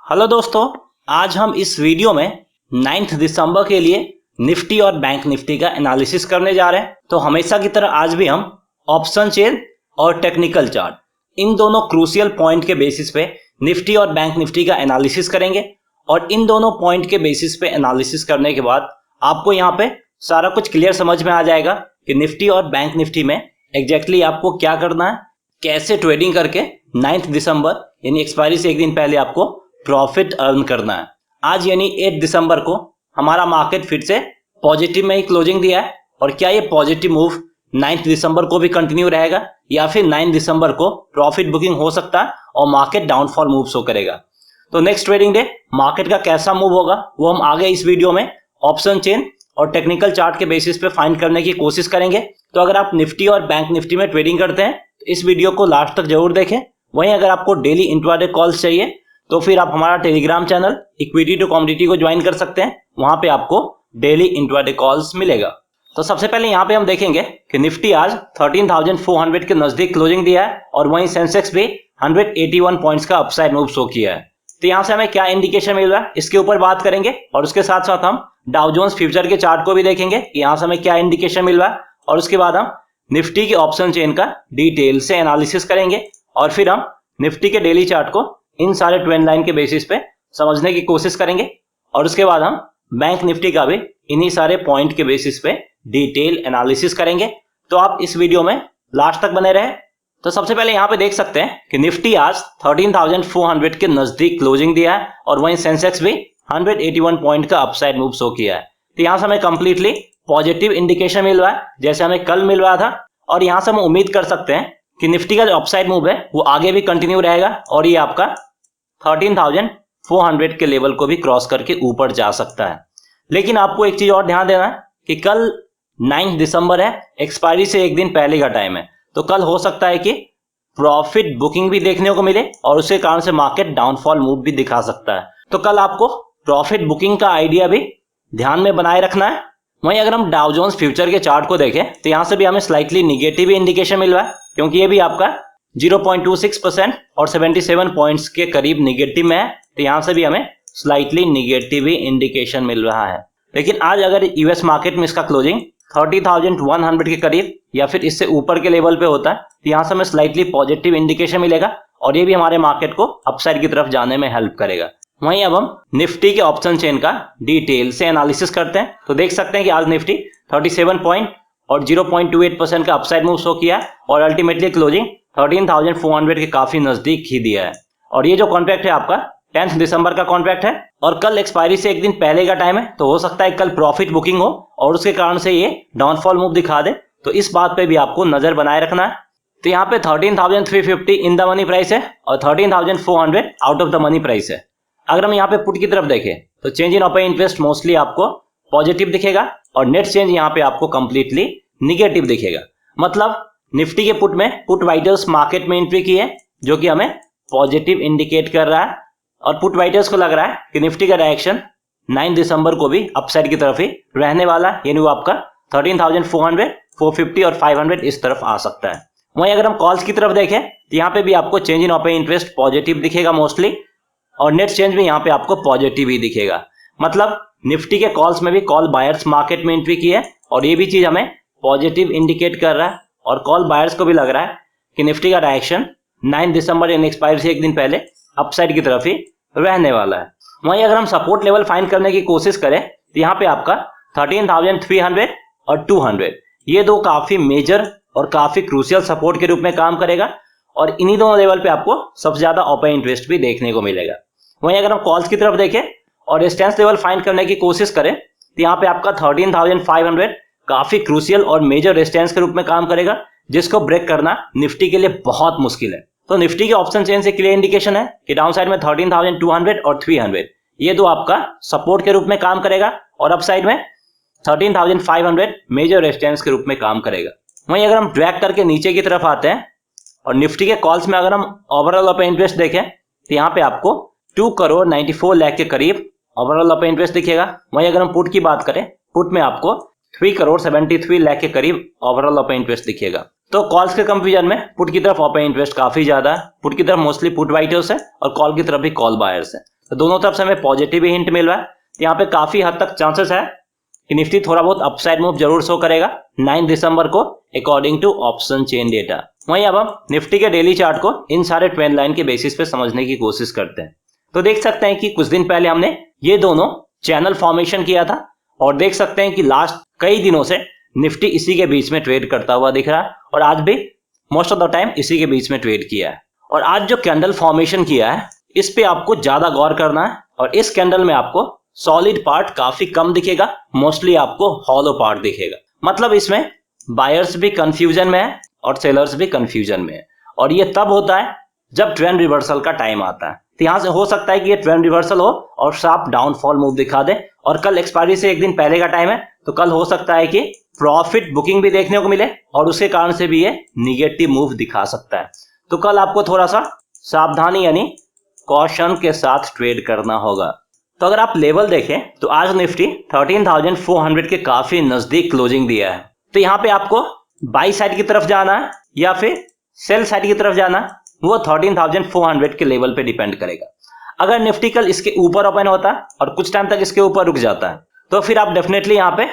Hello दोस्तों, आज हम इस वीडियो में 9 दिसंबर के लिए निफ्टी और बैंक निफ्टी का एनालिसिस करने जा रहे हैं। तो हमेशा की तरह आज भी हम ऑप्शन चेन और टेक्निकल चार्ट इन दोनों क्रूशियल पॉइंट के बेसिस पे निफ्टी और बैंक निफ्टी का एनालिसिस करेंगे। और इन दोनों पॉइंट के बेसिस पे एनालिसिस करने के बाद आपको यहाँ पे सारा कुछ क्लियर समझ में आ जाएगा कि निफ्टी और बैंक निफ्टी में एग्जैक्टली आपको क्या करना है, कैसे ट्रेडिंग करके 9 दिसंबर यानी एक्सपायरी से एक दिन पहले आपको प्रॉफिट अर्न करना है। आज यानी 8 दिसंबर को हमारा मार्केट फिर से पॉजिटिव में ही क्लोजिंग दिया है। और क्या ये पॉजिटिव मूव 9 दिसंबर को भी कंटिन्यू रहेगा या फिर 9 दिसंबर को प्रॉफिट बुकिंग हो सकता है और मार्केट डाउनफॉल मूव शो करेगा। तो नेक्स्ट ट्रेडिंग डे मार्केट का कैसा मूव होगा वो हम आगे इस वीडियो में ऑप्शन चेन और टेक्निकल चार्ट के बेसिस पे फाइंड करने की कोशिश करेंगे। तो अगर आप निफ्टी और बैंक निफ्टी में ट्रेडिंग करते हैं तो इस वीडियो को लास्ट तक जरूर देखें। वहीं अगर आपको डेली इंट्राडे कॉल्स चाहिए तो फिर आप हमारा Telegram channel equity to commodity को ज्वाइन कर सकते हैं। वहां पे आपको डेली इंट्राडे कॉल्स मिलेगा। तो सबसे पहले यहाँ पे हम देखेंगे कि निफ्टी आज 13,400 के नजदीक क्लोजिंग दिया है और वहीं सेंसेक्स भी 181 पॉइंट्स का अपसाइड मूव शो किया है। तो यहाँ से हमें क्या इंडिकेशन मिल रहा है इसके ऊपर बात करेंगे और उसके साथ साथ हम डाउ जोन्स फ्यूचर के चार्ट को भी देखेंगे कि यहाँ से हमें क्या इंडिकेशन मिल रहा है। और उसके बाद हम निफ्टी के ऑप्शन चेन का डिटेल से एनालिसिस करेंगे और फिर हम निफ्टी के डेली चार्ट को इन सारे ट्रेंड लाइन के बेसिस पे समझने की कोशिश करेंगे। और उसके बाद हम बैंक निफ्टी का भी इन्हीं सारे पॉइंट के बेसिस पे डिटेल एनालिसिस करेंगे। तो आप इस वीडियो में लास्ट तक बने रहे। तो सबसे पहले यहाँ पे देख सकते हैं कि निफ्टी आज 13,400 के नजदीक क्लोजिंग दिया है और वहीं सेंसेक्स भी 181 पॉइंट का अपसाइड मूव शो किया है। तो यहाँ से हमें कंप्लीटली पॉजिटिव इंडिकेशन मिल रहा है जैसे हमें कल मिल रहा था। और यहाँ से हम उम्मीद कर सकते हैं कि निफ्टी का जो अपसाइड मूव है वो आगे भी कंटिन्यू रहेगा और ये आपका 13,400 के लेवल को भी क्रॉस करके ऊपर जा सकता है। लेकिन आपको एक चीज और ध्यान देना है कि कल 9 दिसंबर है, एक्सपायरी से एक दिन पहले का टाइम है। तो कल हो सकता है कि प्रॉफिट बुकिंग भी देखने को मिले और उसके कारण से मार्केट डाउनफॉल मूव भी दिखा सकता है। तो कल आपको प्रॉफिट बुकिंग का आइडिया भी ध्यान में बनाए रखना है। वहीं अगर हम डाउ जोन्स फ्यूचर के चार्ट को देखें तो यहां से भी हमें स्लाइटली निगेटिव इंडिकेशन मिल रहा है क्योंकि ये भी आपका 0.26% और 77 पॉइंट्स के करीब निगेटिव में है। तो यहां से भी हमें स्लाइटली निगेटिव ही इंडिकेशन मिल रहा है। लेकिन आज अगर यूएस मार्केट में इसका क्लोजिंग 30,100 के करीब या फिर इससे ऊपर के लेवल पे होता है तो यहां से हमें स्लाइटली पॉजिटिव इंडिकेशन मिलेगा और ये भी हमारे मार्केट को अपसाइड की तरफ जाने में हेल्प करेगा। वहीं अब हम निफ्टी के ऑप्शन चेन का डिटेल से एनालिसिस करते हैं। तो देख सकते हैं कि आज निफ्टी 37 पॉइंट और 0.28% का अपसाइड मूव शो किया और अल्टीमेटली क्लोजिंग 13,400 के काफी नजदीक ही दिया है। और ये जो कॉन्ट्रैक्ट है आपका 10 दिसंबर का कॉन्ट्रैक्ट है और कल एक्सपायरी से एक दिन पहले का टाइम है। तो हो सकता है कल प्रॉफिट बुकिंग हो और उसके कारण से ये डाउनफॉल मूव दिखा दे। तो इस बात पे भी आपको नजर बनाए रखना है। तो यहाँ पे 13,350 इन द मनी प्राइस है और 13,400 out of the money price है। अगर हम यहाँ पे पुट की तरफ देखें तो change in open interest mostly आपको पॉजिटिव दिखेगा और नेट चेंज यहाँ पे आपको कंप्लीटली निगेटिव दिखेगा। मतलब निफ्टी के पुट में पुट राइटर्स मार्केट में एंट्री की है जो कि हमें पॉजिटिव इंडिकेट कर रहा है और पुट राइटर्स को लग रहा है कि निफ्टी का डायरेक्शन 9 दिसंबर को भी अपसाइड की तरफ ही रहने वाला है। यानी वो आपका 13,400, 450 और 500 इस तरफ आ सकता है। वहीं अगर हम कॉल्स की तरफ देखें तो यहाँ पे भी आपको change in open interest positive दिखेगा मोस्टली और नेट चेंज भी यहाँ पे आपको पॉजिटिव ही दिखेगा। मतलब निफ्टी के कॉल्स में भी कॉल बायर्स मार्केट में एंट्री की है और ये भी चीज हमें पॉजिटिव इंडिकेट कर रहा है और कॉल बायर्स को भी लग रहा है कि निफ्टी का डायरेक्शन 9 दिसंबर यानी एक्सपायरी से एक दिन पहले अपसाइड की तरफ ही रहने वाला है। वहीं अगर हम सपोर्ट लेवल फाइंड करने की कोशिश करें तो यहाँ पे आपका 13,300 और 200 ये दो काफी मेजर और काफी क्रूशियल सपोर्ट के रूप में काम करेगा और इन्हीं दोनों लेवल पे आपको सबसे ज्यादा ओपन इंटरेस्ट भी देखने को मिलेगा। वहीं अगर हम कॉल्स की तरफ देखें और रेजिस्टेंस लेवल फाइंड करने की कोशिश करें तो यहाँ पे आपका 13,500 काफी क्रूशियल और मेजर रेजिस्टेंस के रूप में काम करेगा जिसको ब्रेक करना निफ्टी के लिए बहुत मुश्किल है। तो निफ्टी के ऑप्शन चेन से क्लियर इंडिकेशन है कि डाउन साइड में 13,200 और 300 ये दो आपका सपोर्ट के रूप में काम करेगा और अप साइड में 13,500 मेजर रेजिस्टेंस के रूप में काम करेगा। वहीं अगर हम ड्रैग करके नीचे की तरफ आते हैं और निफ्टी के कॉल्स में अगर हम ओवरऑल ओपन इंटरेस्ट देखें तो यहाँ पे आपको 2,94 लाख के करीब ओवरऑल ओपन इंटरेस्ट दिखेगा। वहीं अगर हम पुट की बात करें पुट में आपको 3,73 लाख के करीब ओवरऑल ओपन इंटरेस्ट दिखेगा। तो कॉल्स के कंपेरिजन में पुट की तरफ ओपन इंटरेस्ट काफी ज्यादा है। पुट की तरफ मोस्टली पुट राइटर्स है और कॉल की तरफ भी कॉल बायर्स है। तो दोनों तरफ से हमें पॉजिटिव ही हिंट मिल रहा है। तो यहाँ पे काफी हद तक चांसेस है कि निफ्टी थोड़ा बहुत अपसाइड मूव जरूर शो करेगा 9 दिसंबर को according to option chain data. वहीं अब हम निफ्टी के डेली चार्ट को इन सारे ट्रेंड लाइन के बेसिस पे समझने की कोशिश करते हैं। तो देख सकते हैं कि कुछ दिन पहले हमने ये दोनों चैनल फॉर्मेशन किया था और देख सकते हैं कि लास्ट कई दिनों से निफ्टी इसी के बीच में ट्रेड करता हुआ दिख रहा है और आज भी मोस्ट ऑफ द टाइम इसी के बीच में ट्रेड किया है। और आज जो कैंडल फॉर्मेशन किया है इस पे आपको ज्यादा गौर करना है और इस कैंडल में आपको सॉलिड पार्ट काफी कम दिखेगा, मोस्टली आपको हॉलो पार्ट दिखेगा। मतलब इसमें बायर्स भी कंफ्यूजन में है और सेलर्स भी कंफ्यूजन में है और ये तब होता है जब ट्रेंड रिवर्सल का टाइम आता है। तो यहां से हो सकता है कि ये ट्रेंड रिवर्सल हो और शार्प डाउनफॉल मूव दिखा दे और कल एक्सपायरी से एक दिन पहले का टाइम है तो कल हो सकता है कि प्रॉफिट बुकिंग भी देखने को मिले और उसके कारण से भी ये निगेटिव मूव दिखा सकता है। तो कल आपको थोड़ा सा सावधानी यानी कॉशन के साथ ट्रेड करना होगा। तो अगर आप लेवल देखें तो आज निफ्टी 13,400 के काफी नजदीक क्लोजिंग दिया है। तो यहाँ पे आपको बाई साइड की तरफ जाना है या फिर सेल साइड की तरफ जाना है वो 13,400 के लेवल पे डिपेंड करेगा। अगर निफ्टी कल इसके ऊपर ओपन होता है और कुछ टाइम तक इसके ऊपर रुक जाता है तो फिर आप डेफिनेटली यहाँ पे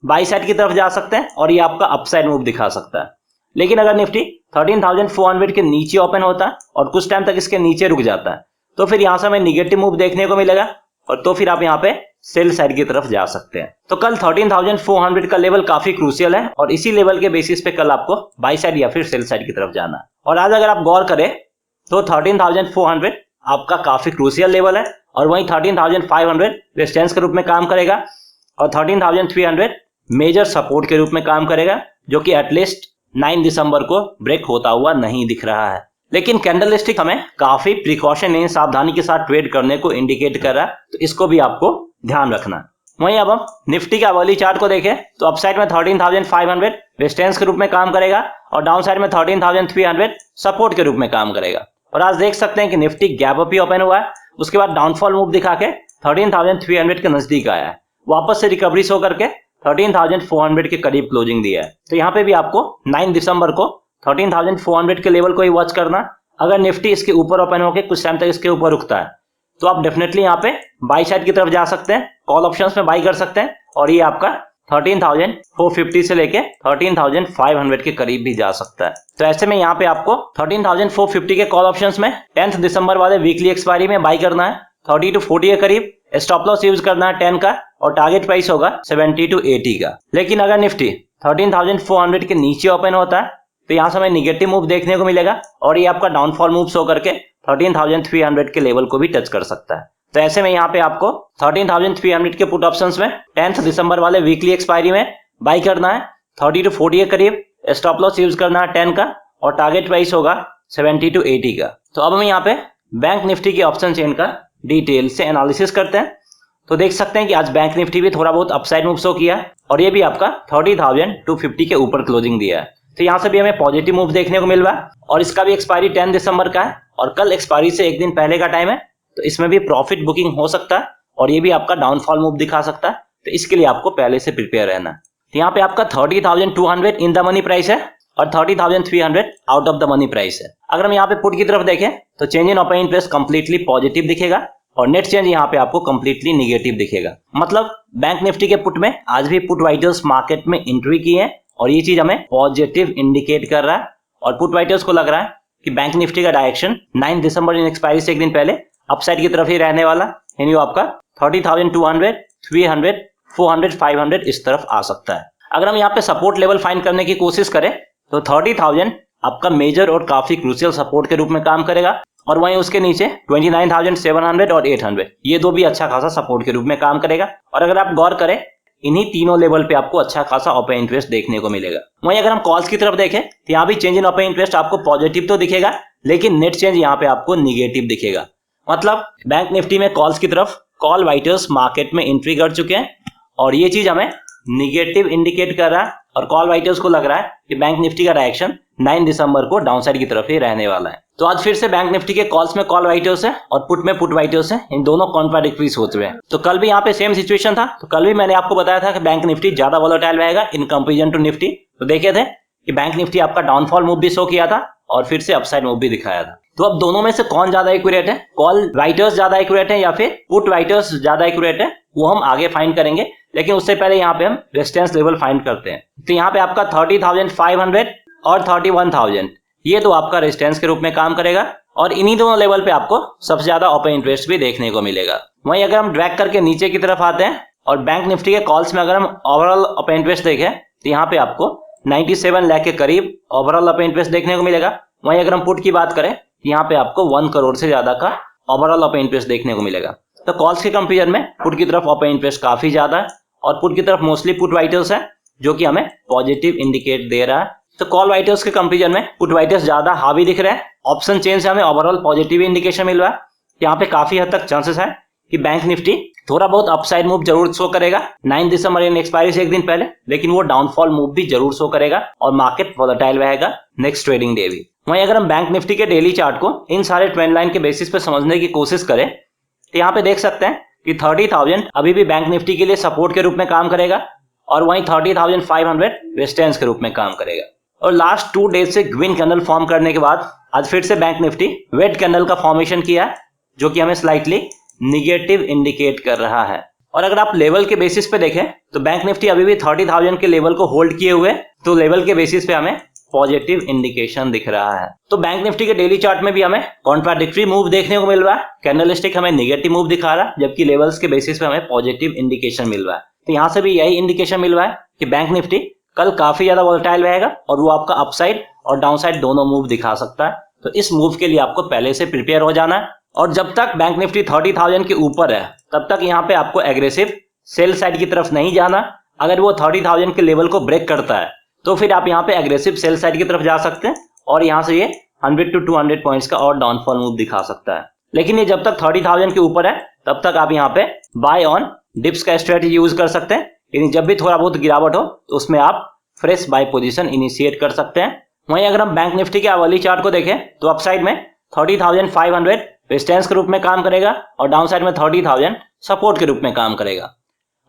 बाई साइड की तरफ जा सकते हैं और ये आपका अपसाइड मूव दिखा सकता है। लेकिन अगर निफ्टी 13,400 के नीचे ओपन होता है और कुछ टाइम तक इसके नीचे रुक जाता है तो फिर यहां से हमें निगेटिव मूव देखने को मिलेगा और तो फिर आप यहाँ पे सेल साइड की तरफ जा सकते हैं। तो कल 13,400 का लेवल काफी क्रूशियल है और इसी लेवल के बेसिस पे कल आपको बाई साइड या फिर सेल साइड की तरफ जाना है। और आज अगर आप गौर करें तो 13,400 आपका काफी क्रूशियल लेवल है और वहीं 13,500 रेजिस्टेंस के रूप में काम करेगा और 13,300 मेजर सपोर्ट के रूप में काम करेगा, जो कि एटलीस्ट 9 दिसंबर को ब्रेक होता हुआ नहीं दिख रहा है। लेकिन कैंडलस्टिक हमें काफी प्रिकॉशन यानी सावधानी के साथ ट्रेड करने को इंडिकेट कर रहा है, तो इसको भी आपको ध्यान रखना है। वहीं अब हम निफ्टी का अवर्ली चार्ट को देखें तो अपसाइड में 13,500 रेजिस्टेंस के रूप में काम करेगा और डाउन साइड में 13,300 सपोर्ट के रूप में काम करेगा। और आज देख सकते हैं कि निफ्टी गैप अप ही ओपन हुआ है, उसके बाद डाउनफॉल मूव दिखा के 13,300 के नजदीक आया है, वापस से रिकवरी शो करके 13,400 के करीब क्लोजिंग दिया है। तो यहाँ पे भी आपको 9 दिसंबर को 13,400 के लेवल को ही वॉच करना। अगर निफ्टी इसके ऊपर ओपन होकर कुछ टाइम तक इसके ऊपर रुकता है तो आप डेफिनेटली यहाँ पे बाई साइड की तरफ जा सकते हैं, कॉल ऑप्शंस में बाई कर सकते हैं और ये आपका 13,450 से लेके 13,500 के करीब भी जा सकता है। तो ऐसे में यहाँ पे आपको 13,450 के कॉल ऑप्शंस में 10 दिसंबर वाले वीकली एक्सपायरी में बाई करना है 30 to 40 के करीब, स्टॉप लॉस यूज करना है 10 का और टारगेट प्राइस होगा 70 to 80 का। लेकिन अगर निफ्टी 13,400 के नीचे ओपन होता है तो यहाँ से हमें निगेटिव मूव देखने को मिलेगा और ये आपका डाउनफॉल मूव शो करके 13,300 के लेवल को भी टच कर सकता है। तो ऐसे में यहाँ पे आपको 13,300 के पुट ऑप्शंस में 10 दिसंबर वाले वीकली एक्सपायरी में बाई करना है 30 to 40 के करीब, स्टॉप लॉस यूज करना है 10 का और टारगेट प्राइस होगा 70 to 80 का। तो अब हम यहाँ पे बैंक निफ्टी के ऑप्शन चेन का डिटेल से एनालिसिस करते हैं। तो देख सकते हैं कि आज बैंक निफ्टी भी थोड़ा बहुत अपसाइड मूव शो किया और ये भी आपका 30,250 के ऊपर क्लोजिंग दिया है। तो यहाँ से भी हमें पॉजिटिव मूव देखने को मिल रहा है और इसका भी एक्सपायरी 10 दिसंबर का है और कल एक्सपायरी से एक दिन पहले का टाइम है, तो इसमें भी प्रॉफिट बुकिंग हो सकता है और ये भी आपका डाउनफॉल मूव दिखा सकता है। तो इसके लिए आपको पहले से प्रिपेयर रहना है। तो यहाँ पे आपका 30,200 इन द मनी प्राइस है और 30,300 out of the money price है। अगर हम यहाँ पे पुट की तरफ देखें तो change in open interest completely positive दिखेगा और नेट चेंज यहाँ पे आपको कंप्लीटली निगेटिव दिखेगा। मतलब बैंक निफ्टी के पुट में आज भी पुट राइटर्स मार्केट में एंट्री की है और ये चीज हमें पॉजिटिव इंडिकेट कर रहा है और पुट राइटर्स को लग रहा है कि बैंक निफ्टी का डायरेक्शन 9 दिसंबर इन एक्सपायरी से एक दिन पहले अपसाइड की तरफ ही रहने वाला, यानी वो आपका 30,200, 300, 400, 500 इस तरफ आ सकता है। अगर हम यहाँ पे सपोर्ट लेवल फाइंड करने की कोशिश करें तो 30,000 आपका मेजर और काफी क्रूशियल सपोर्ट के रूप में काम करेगा और वहीं उसके नीचे 29,700 और 800 ये दो भी अच्छा खासा सपोर्ट के रूप में काम करेगा। और अगर आप गौर करें इन्हीं तीनों लेवल पे आपको अच्छा खासा ओपन इंटरेस्ट देखने को मिलेगा। वहीं अगर हम कॉल्स की तरफ देखें तो यहाँ भी चेंज इन ओपन इंटरेस्ट आपको पॉजिटिव तो दिखेगा लेकिन नेट चेंज यहाँ पे आपको निगेटिव दिखेगा। मतलब बैंक निफ्टी में कॉल्स की तरफ कॉल राइटर्स मार्केट में एंट्री कर चुके हैं और ये चीज हमें निगेटिव इंडिकेट कर रहा है और कॉल राइटर्स को लग रहा है कि बैंक निफ्टी का डायरेक्शन 9 दिसंबर को डाउनसाइड की तरफ ही रहने वाला है। तो आज फिर से बैंक निफ्टी के कॉल्स में कॉल राइटर्स है और पुट में पुट राइटर्स है, इन दोनों कॉन्ट्राडिक्टरी सोच रहे हैं। तो कल भी यहाँ पे सेम सिचुएशन था। तो कल भी मैंने आपको बताया था कि बैंक निफ्टी ज्यादा वोलेटाइल रहेगा इन कंपेरिजन टू निफ्टी। तो देखे थे कि बैंक निफ्टी आपका डाउनफॉल मूव भी शो किया था और फिर से अपसाइड मूव भी दिखाया था। तो अब दोनों में से कौन ज्यादा एक्यूरेट है, कॉल राइटर्स ज्यादा एक्यूरेट है या फिर पुट राइटर्स ज्यादा एक्यूरेट है, वो हम आगे फाइंड करेंगे। लेकिन उससे पहले यहाँ पे हम रेजिस्टेंस लेवल फाइंड करते हैं। तो यहाँ पे आपका 30,500 और 31,000 ये तो आपका रेजिस्टेंस के रूप में काम करेगा और इन्हीं दोनों लेवल पे आपको सबसे ज्यादा ओपन इंटरेस्ट भी देखने को मिलेगा। वहीं अगर हम ड्रैग करके नीचे की तरफ आते हैं और बैंक निफ्टी के कॉल्स में अगर हम ओवरऑल ओपन इंटरेस्ट देखें तो यहाँ पे आपको 97 लाख के करीब ओवरऑल ओपन इंटरेस्ट देखने को मिलेगा। वहीं अगर हम पुट की बात करें तो यहाँ पे आपको 1 करोड़ से ज्यादा का ओवरऑल ओपन इंटरेस्ट देखने को मिलेगा। तो कॉल्स के कंपेरिजन में पुट की तरफ ओपन इंटरेस्ट काफी ज्यादा है और पुट की तरफ मोस्टली पुट राइटर्स है जो कि हमें पॉजिटिव इंडिकेट दे रहा है। तो कॉल राइटर्स के कंपेरिजन में पुट राइटर्स ज्यादा हावी दिख रहे हैं। ऑप्शन चेन से हमें ओवरऑल पॉजिटिव इंडिकेशन मिल रहा है। यहाँ पे काफी हद तक चांसेस है कि बैंक निफ्टी थोड़ा बहुत अपसाइड मूव जरूर शो करेगा 9 दिसंबर यानी एक्सपायरी से एक दिन पहले, लेकिन वो डाउनफॉल मूव भी जरूर शो करेगा और मार्केट वोलेटाइल रहेगा नेक्स्ट ट्रेडिंग डे भी। वहीं अगर हम बैंक निफ्टी के डेली चार्ट को इन सारे ट्रेंड लाइन के बेसिस पे समझने की कोशिश करें तो यहाँ पे देख सकते हैं कि 30,000 अभी भी बैंक निफ्टी के लिए सपोर्ट के रूप में काम करेगा और वहीं 30,500 रेजिस्टेंस के रूप में काम करेगा। और लास्ट 2 डेज से ग्रीन कैंडल फॉर्म करने के बाद आज फिर से बैंक निफ्टी रेड कैंडल का फॉर्मेशन किया है जो कि हमें स्लाइटली निगेटिव इंडिकेट कर रहा है। और अगर आप लेवल के बेसिस पे देखें तो बैंक निफ्टी अभी भी 30,000 के लेवल को होल्ड किए हुए, तो लेवल के बेसिस पे हमें पॉजिटिव इंडिकेशन दिख रहा है। तो बैंक निफ्टी के डेली चार्ट में भी हमें कॉन्ट्राडिक्टरी मूव देखने को मिल रहा है। कैंडलस्टिक हमें नेगेटिव मूव दिखा रहा है जबकि लेवल्स के बेसिस पे हमें पॉजिटिव इंडिकेशन मिल रहा है। तो यहाँ से भी यही इंडिकेशन मिल रहा है कि बैंक निफ्टी कल काफी ज्यादा वोलेटाइल रहेगा और वो आपका अपसाइड और डाउनसाइड दोनों मूव दिखा सकता है। तो इस मूव के लिए आपको पहले से प्रिपेयर हो जाना है और जब तक बैंक निफ्टी 30,000 के ऊपर है तब तक यहाँ पे आपको एग्रेसिव सेल साइड की तरफ नहीं जाना। अगर वो 30,000 के लेवल को ब्रेक करता है तो फिर आप यहाँ पे एग्रेसिव सेल साइड की तरफ जा सकते हैं और यहाँ से ये 100 to 200 पॉइंट्स का और डाउनफॉल मूव दिखा सकता है। लेकिन ये जब तक 30,000 के ऊपर है तब तक आप यहाँ पे बाय ऑन डिप्स का स्ट्रेटजी यूज कर सकते हैं। यानी जब भी थोड़ा बहुत गिरावट हो तो उसमें आप फ्रेश बाय पोजीशन इनिशिएट कर सकते हैं। वहीं अगर हम बैंक निफ्टी के आवली चार्ट को देखें तो अपसाइड में 30,500 रेजिस्टेंस के रूप में काम करेगा और डाउनसाइड में 30,000 सपोर्ट के रूप में काम करेगा।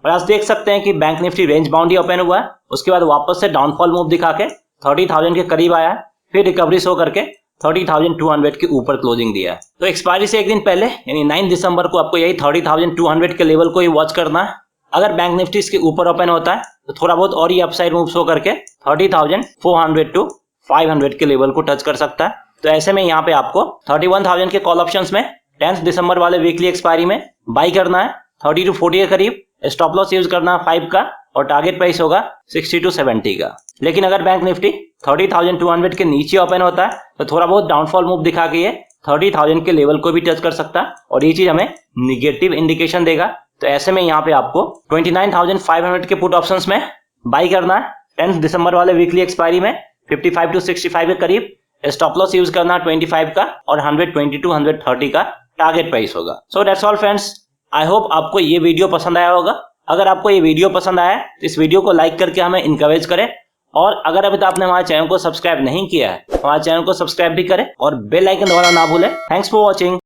और आज देख सकते हैं कि बैंक निफ्टी रेंज बाउंड ही ओपन हुआ है, उसके बाद वापस से डाउनफॉल मूव दिखा के 30,000 के करीब आया है, फिर रिकवरी शो करके 30,200 के ऊपर क्लोजिंग दिया है। तो एक्सपायरी से एक दिन पहले यानी 9 दिसंबर को आपको यही 30,200 के लेवल को ही वॉच करना है। अगर बैंक निफ्टी इसके ऊपर ओपन होता है तो थोड़ा बहुत और ही अपसाइड मूव शो करके 30,400 to 500 के लेवल को टच कर सकता है। तो ऐसे में यहाँ पे आपको 31,000 के कॉल ऑप्शंस में 10 दिसंबर वाले वीकली एक्सपायरी में बाई करना है 30 to 40 के करीब, स्टॉप लॉस यूज करना है 5 का और टारगेट प्राइस होगा 60 to 70 का। लेकिन अगर बैंक निफ्टी 30,200 के नीचे ओपन होता है तो थोड़ा बहुत डाउनफॉल मूव दिखा के ये 30,000 के लेवल को भी टच कर सकता है और ये चीज हमें निगेटिव इंडिकेशन देगा। तो ऐसे में यहाँ पे आपको 29,500 के पुट ऑप्शंस में बाई करना है 10 दिसंबर वाले वीकली एक्सपायरी में 55 to 65 के करीब, स्टॉप लॉस यूज करना 25 का और 120 to 130 का टारगेट प्राइस होगा। So that's all friends, I hope आपको ये वीडियो पसंद आया होगा। अगर आपको ये वीडियो पसंद आया तो इस वीडियो को लाइक करके हमें इनकरेज करें और अगर अभी तक आपने हमारे चैनल को सब्सक्राइब नहीं किया है हमारे चैनल को सब्सक्राइब भी करें और बेल आइकन दबाना ना भूलें। Thanks for watching.